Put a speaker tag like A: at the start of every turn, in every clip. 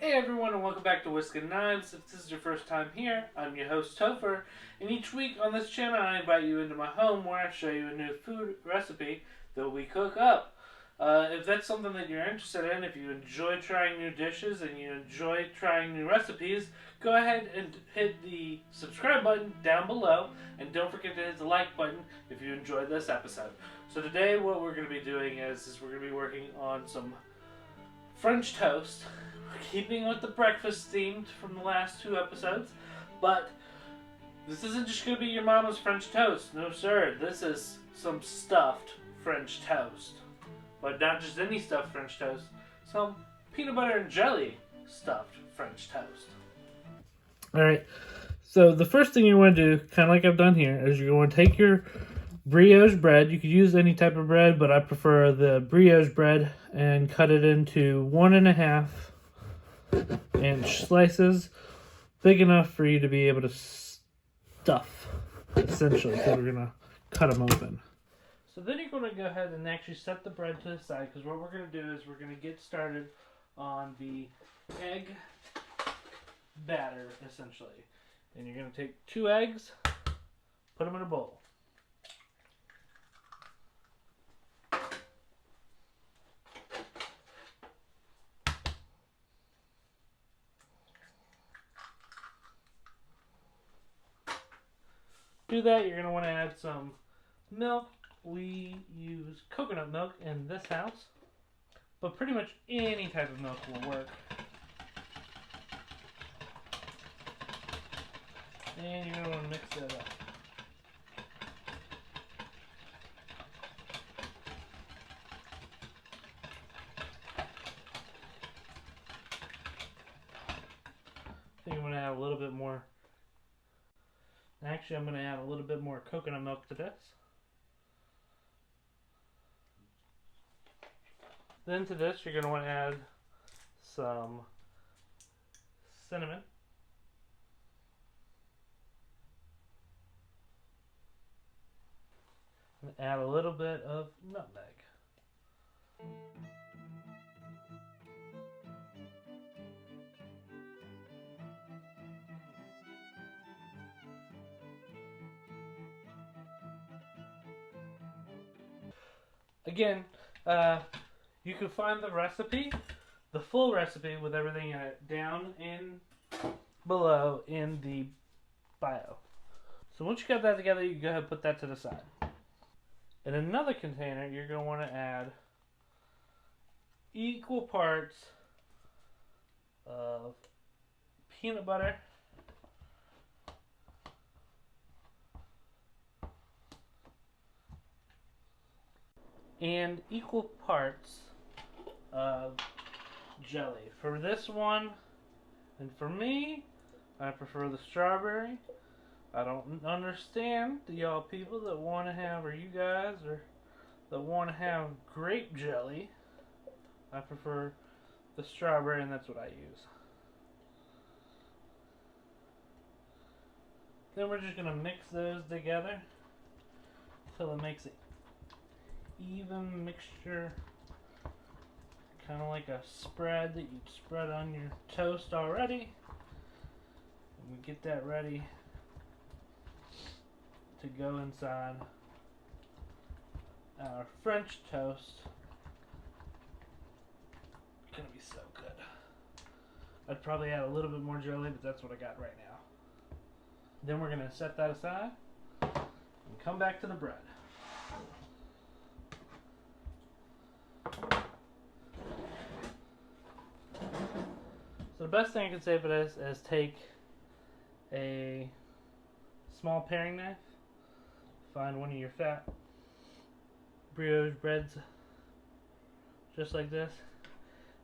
A: Hey everyone, and welcome back to Whisk and Knives. If this is your first time here, I'm your host Topher, and each week on this channel I invite you into my home where I show you a new food recipe that we cook up. If that's something that you're interested in, if you enjoy trying new dishes and you enjoy trying new recipes, go ahead and hit the subscribe button down below, and don't forget to hit the like button if you enjoyed this episode. So today what we're going to be doing is we're going to be working on some French toast. Keeping with the breakfast themed from the last two episodes, but this isn't just going to be your mama's French toast. No sir, this is some stuffed French toast. But not just any stuffed French toast, some peanut butter and jelly stuffed French toast. Alright, so the first thing you want to do, kind of like I've done here, is you're going to take your brioche bread. You could use any type of bread, but I prefer the brioche bread, and cut it into 1.5-inch slices, big enough for you to be able to stuff, essentially, because we're going to cut them open. So then you're going to go ahead and actually set the bread to the side, because what we're going to do is we're going to get started on the egg batter, essentially. And you're going to take 2 eggs, put them in a bowl. Do that, you're going to want to add some milk. We use coconut milk in this house, but pretty much any type of milk will work. And you're going to want to mix that up. I think I'm going to add a little bit more. Actually, I'm going to add a little bit more coconut milk to this. Then to this, you're going to want to add some cinnamon. And add a little bit of nutmeg. Again, you can find the recipe, the full recipe with everything in it, down in below in the bio. So once you got that together, you can go ahead and put that to the side. In another container, you're going to want to add equal parts of peanut butter and equal parts of jelly. For this one, and for me, I prefer the strawberry. I don't understand y'all people that want to have, or you guys, or that want to have grape jelly. I prefer the strawberry, and that's what I use. Then we're just going to mix those together until it makes an even mixture, kind of like a spread that you'd spread on your toast already. And we get that ready to go inside our French toast. It's gonna be so good. I'd probably add a little bit more jelly, but that's what I got right now. Then we're gonna set that aside and come back to the bread. So the best thing I can say for this is take a small paring knife, find one of your fat brioche breads, just like this.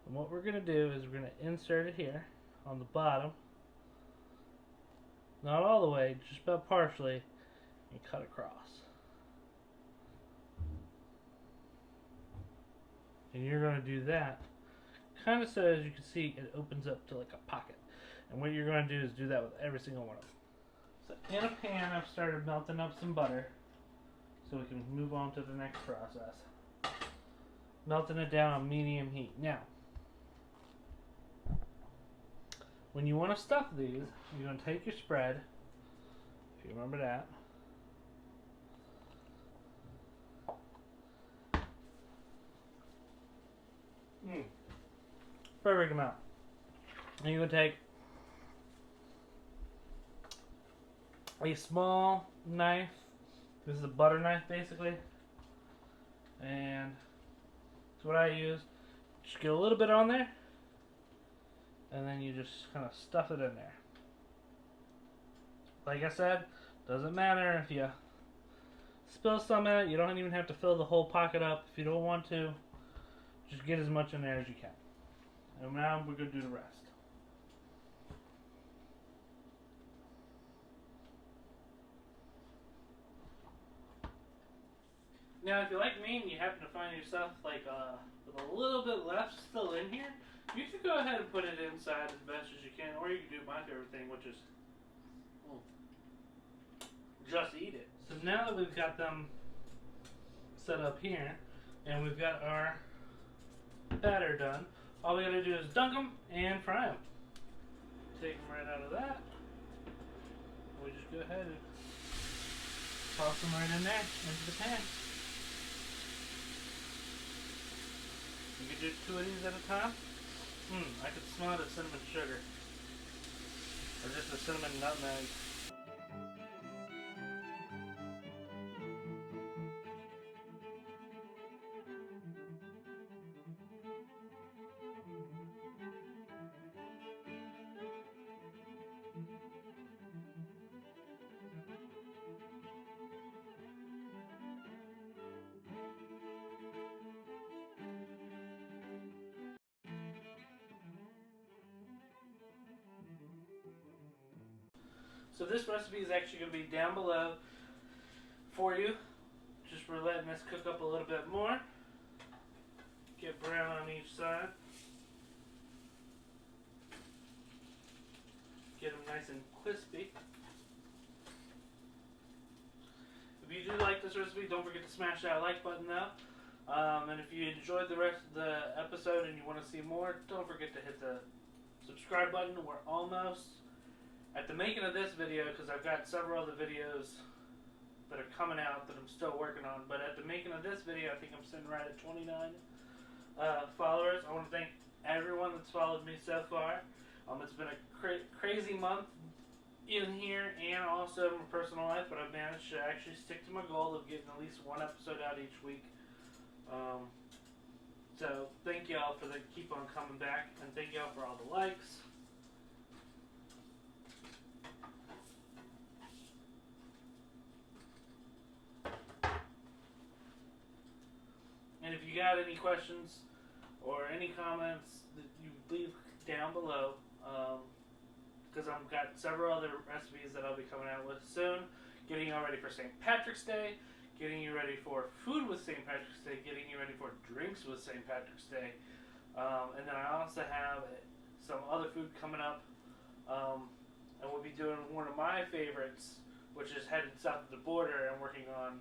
A: And what we're going to do is we're going to insert it here on the bottom, not all the way, just about partially, and cut across. And you're going to do that kind of so, as you can see, it opens up to like a pocket. And what you're going to do is do that with every single one of them. So in a pan, I've started melting up some butter so we can move on to the next process. Melting it down on medium heat. Now, when you want to stuff these, you're going to take your spread, if you remember that. Perfect amount. And you're going to take a small knife. This is a butter knife basically. And that's what I use. Just get a little bit on there. And then you just kind of stuff it in there. Like I said, doesn't matter if you spill some in it. You don't even have to fill the whole pocket up if you don't want to. Just get as much in there as you can. And now we're going to do the rest. Now, if you're like me and you happen to find yourself like with a little bit left still in here, you can go ahead and put it inside as best as you can, or you can do my favorite thing, which is just eat it. So now that we've got them set up here, and we've got our batter done, all we gotta do is dunk them and fry them. Take them right out of that. We just go ahead and toss them right in there into the pan. You can do 2 of these at a time. I could smell the cinnamon sugar. Or just the cinnamon nutmeg. So this recipe is actually going to be down below for you. Just we're letting this cook up a little bit more. Get brown on each side. Get them nice and crispy. If you do like this recipe, don't forget to smash that like button though. And if you enjoyed the rest of the episode and you want to see more, don't forget to hit the subscribe button. We're almost at the making of this video, because I've got several other videos that are coming out that I'm still working on, but at the making of this video, I think I'm sitting right at 29 followers. I want to thank everyone that's followed me so far. It's been a crazy month in here and also in my personal life, but I've managed to actually stick to my goal of getting at least one episode out each week. So thank y'all for the keep on coming back, and thank y'all for all the likes. And if you got any questions or any comments that you leave down below, because I've got several other recipes that I'll be coming out with soon, getting you all ready for St. Patrick's Day, getting you ready for food with St. Patrick's Day, getting you ready for drinks with St. Patrick's Day, and then I also have some other food coming up, and we'll be doing one of my favorites, which is headed south of the border and working on,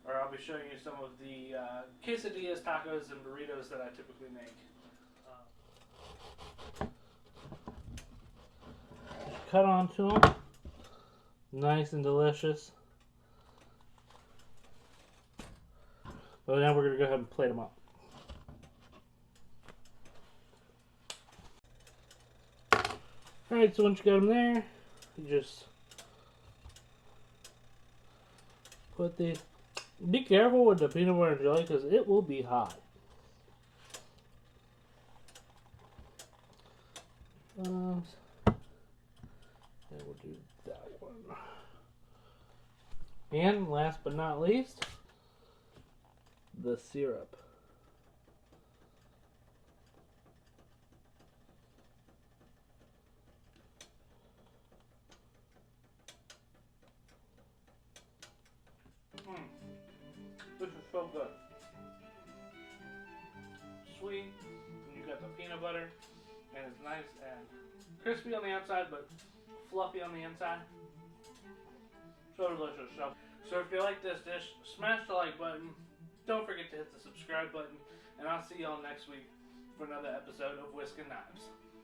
A: or I'll be showing you some of the quesadillas, tacos, and burritos that I typically make. Cut onto them, nice and delicious. But now we're going to go ahead and plate them up. Alright, so once you got them there, you just put these. Be careful with the peanut butter and jelly because it will be hot. And we'll do that one. And last but not least, the syrup. This is so good. Sweet, and you got the peanut butter, and it's nice and crispy on the outside, but fluffy on the inside. So delicious. So if you like this dish, smash the like button. Don't forget to hit the subscribe button, and I'll see y'all next week for another episode of Whisk and Knives.